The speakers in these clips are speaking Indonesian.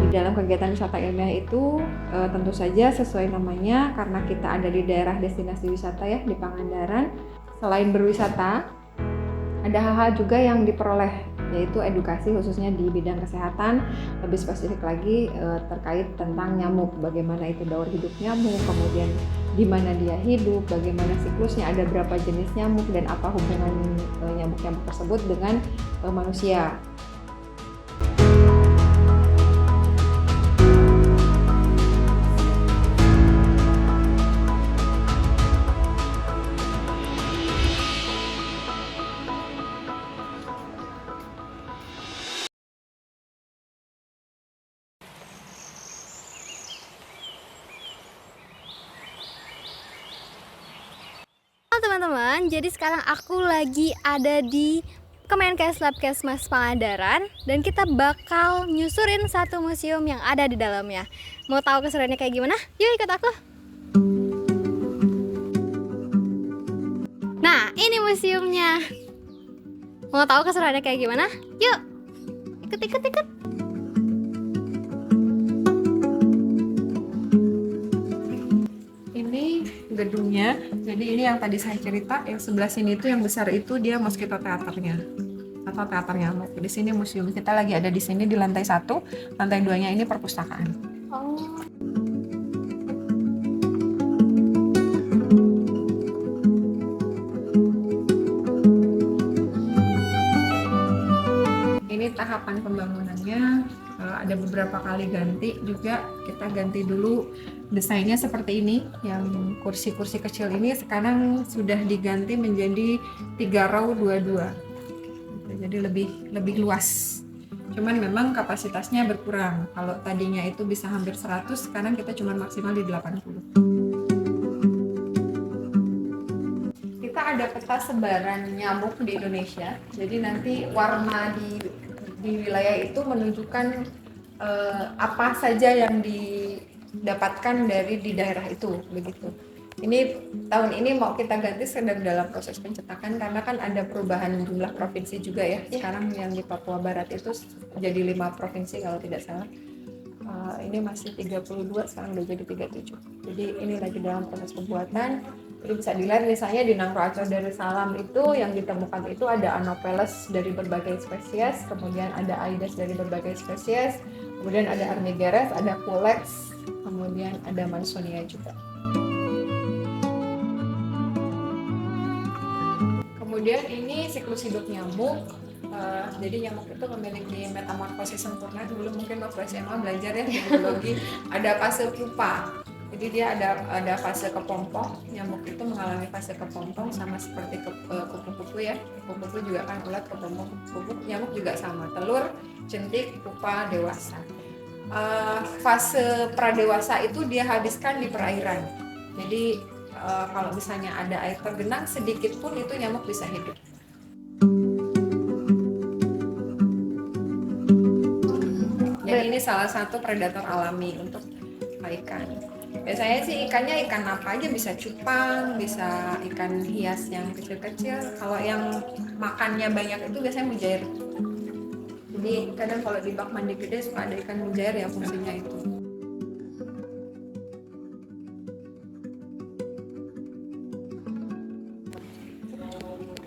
di dalam kegiatan wisata ilmiah itu tentu saja sesuai namanya, karena kita ada di daerah destinasi wisata ya di Pangandaran. Selain berwisata, ada hal-hal juga yang diperoleh, yaitu edukasi khususnya di bidang kesehatan, lebih spesifik lagi terkait tentang nyamuk, bagaimana itu daur hidup nyamuk, kemudian di mana dia hidup, bagaimana siklusnya, ada berapa jenis nyamuk, dan apa hubungan nyamuk-nyamuk tersebut dengan manusia. Teman-teman, jadi sekarang aku lagi ada di Kemenkes Labkesmas Pangandaran dan kita bakal nyusurin satu museum yang ada di dalamnya. Mau tahu keseruannya kayak gimana? Yuk ikut aku. Nah, ini museumnya. Mau tahu keseruannya kayak gimana? Yuk, ikut. Ini gedungnya, jadi ini yang tadi saya cerita, yang sebelah sini itu yang besar itu dia mosquito teaternya atau teater nyamuk. Di sini museum kita lagi ada di sini di lantai 1, lantai 2-nya ini perpustakaan. Ini tahapan pembangunannya, ada beberapa kali ganti juga. Kita ganti dulu desainnya seperti ini, yang kursi-kursi kecil ini sekarang sudah diganti menjadi 3 row 22, jadi lebih luas. Cuman memang kapasitasnya berkurang, kalau tadinya itu bisa hampir 100, sekarang kita cuma maksimal di 80. Kita ada peta sebaran nyamuk di Indonesia, jadi nanti warna di wilayah itu menunjukkan apa saja yang didapatkan dari di daerah itu, begitu. Ini tahun ini mau kita ganti, sedang dalam proses pencetakan karena kan ada perubahan jumlah provinsi juga ya. Sekarang yang di Papua Barat itu jadi 5 provinsi kalau tidak salah. Ini masih 32, sekarang udah jadi 37. Jadi ini lagi dalam proses pembuatan. Jadi bisa dilihat misalnya di Nangro Aceh Darussalam itu yang ditemukan itu ada Anopheles dari berbagai spesies, kemudian ada Aedes dari berbagai spesies, kemudian ada Armigerez, ada Culex, kemudian ada Mansonia juga. Kemudian ini siklus hidup nyamuk. Jadi nyamuk itu memiliki metamorfosis sempurna. Dulu mungkin waktu SMA belajar ya di biologi, ada fase pupa. Jadi dia ada fase kepompong. Nyamuk itu mengalami fase kepompong sama seperti kupu-kupu ya. Kupu-kupu juga kan ulat, kepompong, kupu-kupu. Nyamuk juga sama, telur, jentik, pupa, dewasa. Fase pradewasa itu dia habiskan di perairan. Jadi kalau misalnya ada air tergenang sedikit pun itu nyamuk bisa hidup. Jadi ini salah satu predator alami untuk ikan. Biasanya sih ikannya ikan apa aja, bisa cupang, bisa ikan hias yang kecil-kecil. Kalau yang makannya banyak itu biasanya mujair. Jadi kadang kalau di bak mandi gede suka ada ikan mujair ya, fungsinya itu.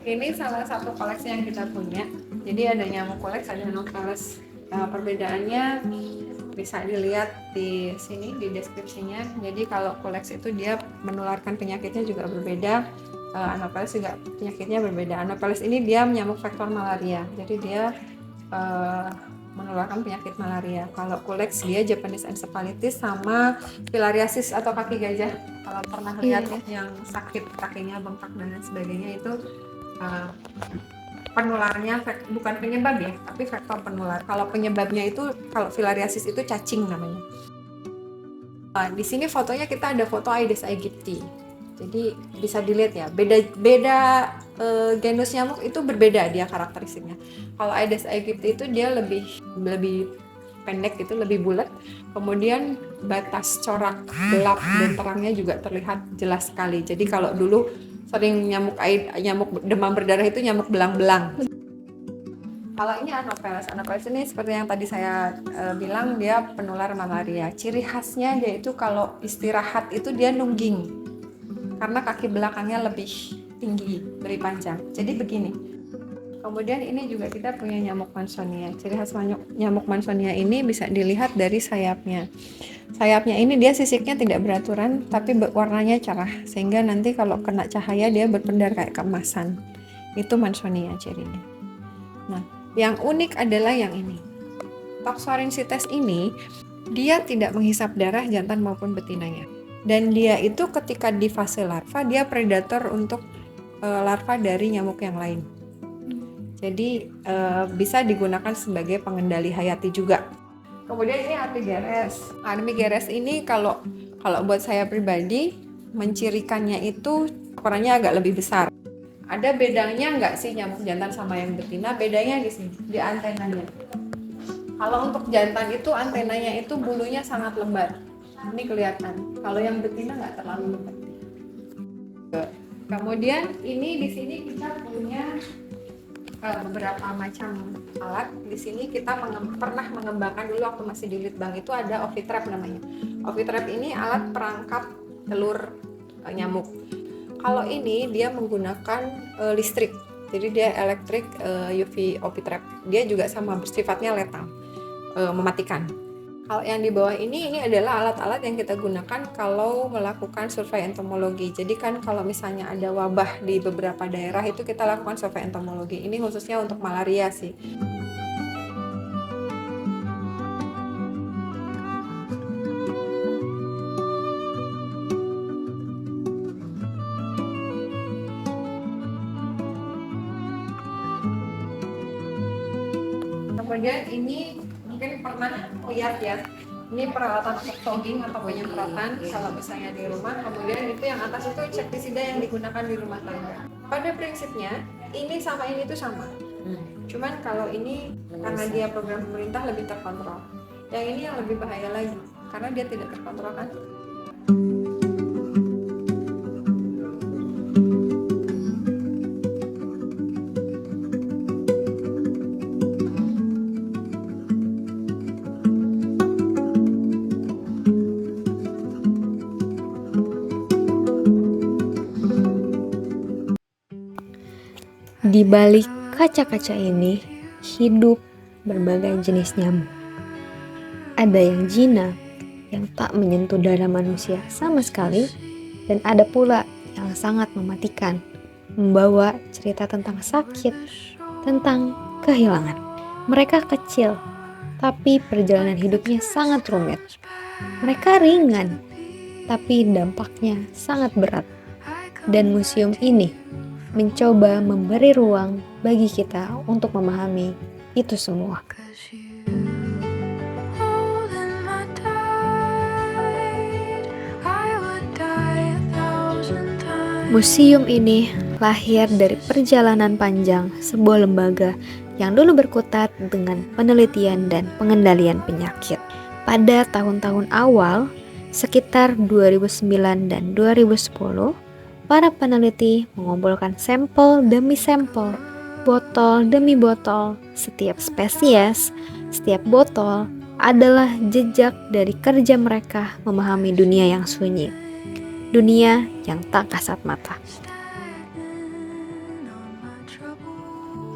Ini salah satu koleksi yang kita punya. Jadi ada nyamuk Culex, ada Anopheles. Perbedaannya bisa dilihat di sini di deskripsinya. Jadi kalau Culex itu dia menularkan penyakitnya juga berbeda. Anopheles juga penyakitnya berbeda. Anopheles ini dia nyamuk vektor malaria. Jadi dia menularkan penyakit malaria. Kalau Culex dia Japanese encephalitis sama filariasis atau kaki gajah. Kalau pernah lihat yang sakit kakinya bengkak dan lain sebagainya itu penularannya bukan penyebab ya, tapi faktor penular. Kalau penyebabnya itu, kalau filariasis itu cacing namanya. Di sini fotonya kita ada foto Aedes aegypti. Jadi bisa dilihat ya, beda genus nyamuk itu berbeda dia karakteristiknya. Kalau Aedes aegypti itu dia lebih pendek, itu lebih bulat. Kemudian batas corak gelap dan terangnya juga terlihat jelas sekali. Jadi kalau dulu sering nyamuk demam berdarah itu nyamuk belang-belang. Kalau ini Anopheles ini seperti yang tadi saya bilang, dia penular malaria. Ciri khasnya dia itu kalau istirahat itu dia nungging, karena kaki belakangnya lebih tinggi, lebih panjang. Jadi begini. Kemudian ini juga kita punya nyamuk Mansonia. Ciri khas nyamuk Mansonia ini bisa dilihat dari sayapnya. Sayapnya ini dia sisiknya tidak beraturan, tapi warnanya cerah, sehingga nanti kalau kena cahaya dia berpendar kayak keemasan. Itu Mansonia cirinya. Nah, yang unik adalah yang ini. Toxorynchites ini dia tidak menghisap darah jantan maupun betinanya. Dan dia itu ketika di fase larva dia predator untuk larva dari nyamuk yang lain. Jadi bisa digunakan sebagai pengendali hayati juga. Kemudian ini Armigeres. Armigeres ini kalau buat saya pribadi mencirikannya itu ukurannya agak lebih besar. Ada bedanya nggak sih nyamuk jantan sama yang betina? Bedanya di sini, di antenanya. Kalau untuk jantan itu antenanya itu bulunya sangat lebar. Ini kelihatan. Kalau yang betina nggak terlalu lebar. Kemudian ini di sini kita punya beberapa macam alat. Di sini kita pernah mengembangkan dulu waktu masih di Litbang, itu ada Ovitrap namanya. Ovitrap ini alat perangkap telur nyamuk. Kalau ini dia menggunakan listrik, jadi dia elektrik UV Ovitrap. Dia juga sama bersifatnya letal, mematikan. Kalau yang di bawah ini adalah alat-alat yang kita gunakan kalau melakukan survei entomologi. Jadi kan kalau misalnya ada wabah di beberapa daerah itu kita lakukan survei entomologi. Ini khususnya untuk malaria sih. Kemudian ini mungkin pernah lihat ya, ini peralatan untuk fogging atau penyemprotan kalau misalnya di rumah. Kemudian itu yang atas itu insektisida yang digunakan di rumah tangga. Pada prinsipnya ini sama ini tuh sama, cuman kalau ini karena dia program pemerintah lebih terkontrol. Yang ini yang lebih bahaya lagi karena dia tidak terkontrol kan. Di balik kaca-kaca ini hidup berbagai jenis nyamuk. Ada yang jinak, yang tak menyentuh darah manusia sama sekali, dan ada pula yang sangat mematikan, membawa cerita tentang sakit, tentang kehilangan. Mereka kecil, tapi perjalanan hidupnya sangat rumit. Mereka ringan, tapi dampaknya sangat berat. Dan museum ini mencoba memberi ruang bagi kita untuk memahami itu semua. Museum ini lahir dari perjalanan panjang sebuah lembaga yang dulu berkutat dengan penelitian dan pengendalian penyakit. Pada tahun-tahun awal, sekitar 2009 dan 2010, para peneliti mengumpulkan sampel demi sampel, botol demi botol. Setiap spesies, setiap botol adalah jejak dari kerja mereka memahami dunia yang sunyi, dunia yang tak kasat mata.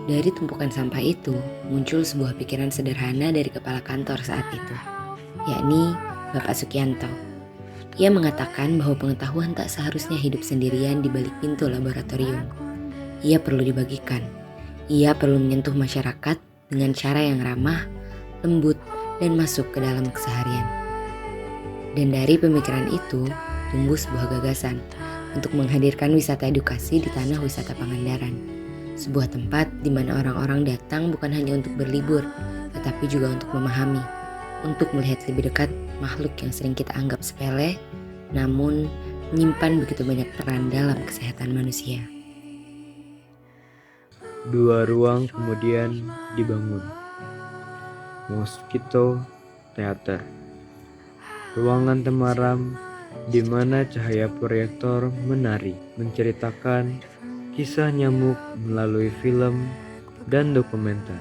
Dari tumpukan sampah itu muncul sebuah pikiran sederhana dari kepala kantor saat itu, yakni Bapak Sukianto. Ia mengatakan bahwa pengetahuan tak seharusnya hidup sendirian di balik pintu laboratorium. Ia perlu dibagikan. Ia perlu menyentuh masyarakat dengan cara yang ramah, lembut, dan masuk ke dalam keseharian. Dan dari pemikiran itu, tumbuh sebuah gagasan untuk menghadirkan wisata edukasi di tanah wisata Pangandaran. Sebuah tempat di mana orang-orang datang bukan hanya untuk berlibur, tetapi juga untuk memahami, untuk melihat lebih dekat makhluk yang sering kita anggap sepele, namun menyimpan begitu banyak peran dalam kesehatan manusia. 2 ruang kemudian dibangun. Mosquito Theater. Ruangan temaram di mana cahaya proyektor menari, menceritakan kisah nyamuk melalui film dan dokumenter.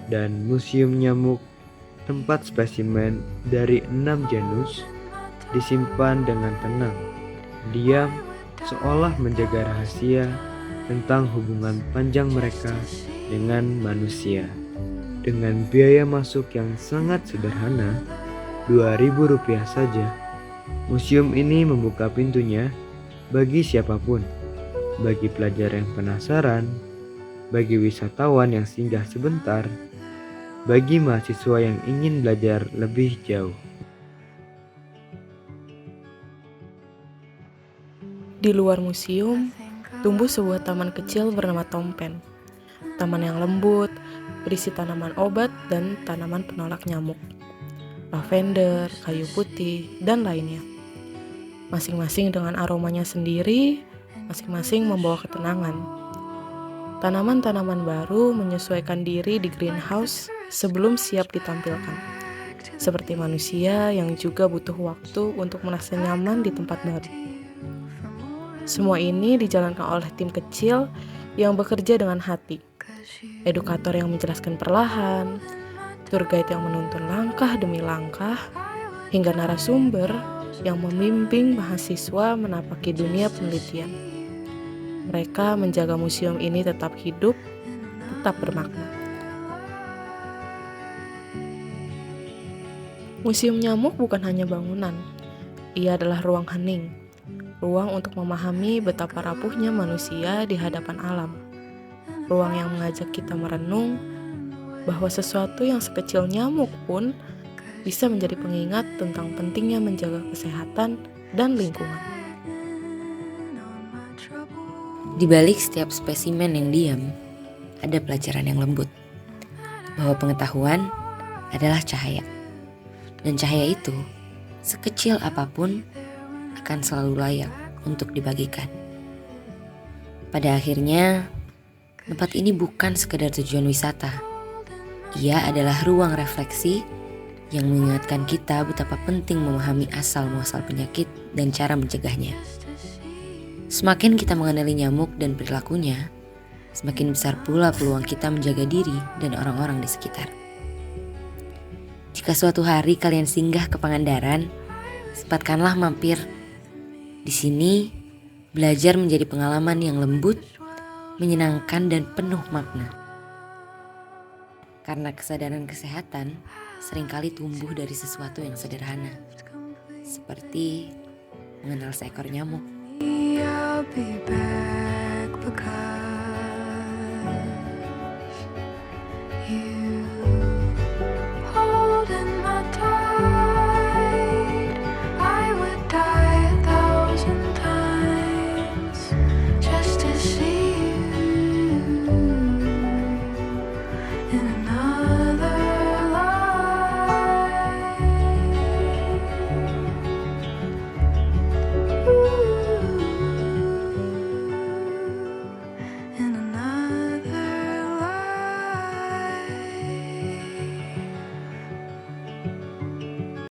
dan Museum Nyamuk, tempat spesimen dari 6 genus disimpan dengan tenang, diam, seolah menjaga rahasia tentang hubungan panjang mereka dengan manusia. Dengan biaya masuk yang sangat sederhana, Rp2.000 saja, museum ini membuka pintunya bagi siapapun, bagi pelajar yang penasaran, bagi wisatawan yang singgah sebentar, bagi mahasiswa yang ingin belajar lebih jauh. Di luar museum, tumbuh sebuah taman kecil bernama Tompen. Taman yang lembut, berisi tanaman obat dan tanaman penolak nyamuk. Lavender, kayu putih, dan lainnya. Masing-masing dengan aromanya sendiri, masing-masing membawa ketenangan. Tanaman-tanaman baru menyesuaikan diri di greenhouse sebelum siap ditampilkan. Seperti manusia yang juga butuh waktu untuk merasa nyaman di tempat baru. Semua ini dijalankan oleh tim kecil yang bekerja dengan hati. Edukator yang menjelaskan perlahan, tour guide yang menuntun langkah demi langkah, hingga narasumber yang membimbing mahasiswa menapaki dunia penelitian. Mereka menjaga museum ini tetap hidup, tetap bermakna. Museum Nyamuk bukan hanya bangunan, ia adalah ruang hening, ruang untuk memahami betapa rapuhnya manusia di hadapan alam, ruang yang mengajak kita merenung bahwa sesuatu yang sekecil nyamuk pun bisa menjadi pengingat tentang pentingnya menjaga kesehatan dan lingkungan. Di balik setiap spesimen yang diam, ada pelajaran yang lembut. Bahwa pengetahuan adalah cahaya. Dan cahaya itu, sekecil apapun, akan selalu layak untuk dibagikan. Pada akhirnya, tempat ini bukan sekedar tujuan wisata. Ia adalah ruang refleksi yang mengingatkan kita betapa penting memahami asal-muasal penyakit dan cara mencegahnya. Semakin kita mengenali nyamuk dan perilakunya, semakin besar pula peluang kita menjaga diri dan orang-orang di sekitar. Jika suatu hari kalian singgah ke Pangandaran, sempatkanlah mampir. Di sini, belajar menjadi pengalaman yang lembut, menyenangkan dan penuh makna. Karena kesadaran kesehatan seringkali tumbuh dari sesuatu yang sederhana, seperti mengenal seekor nyamuk. I'll be back because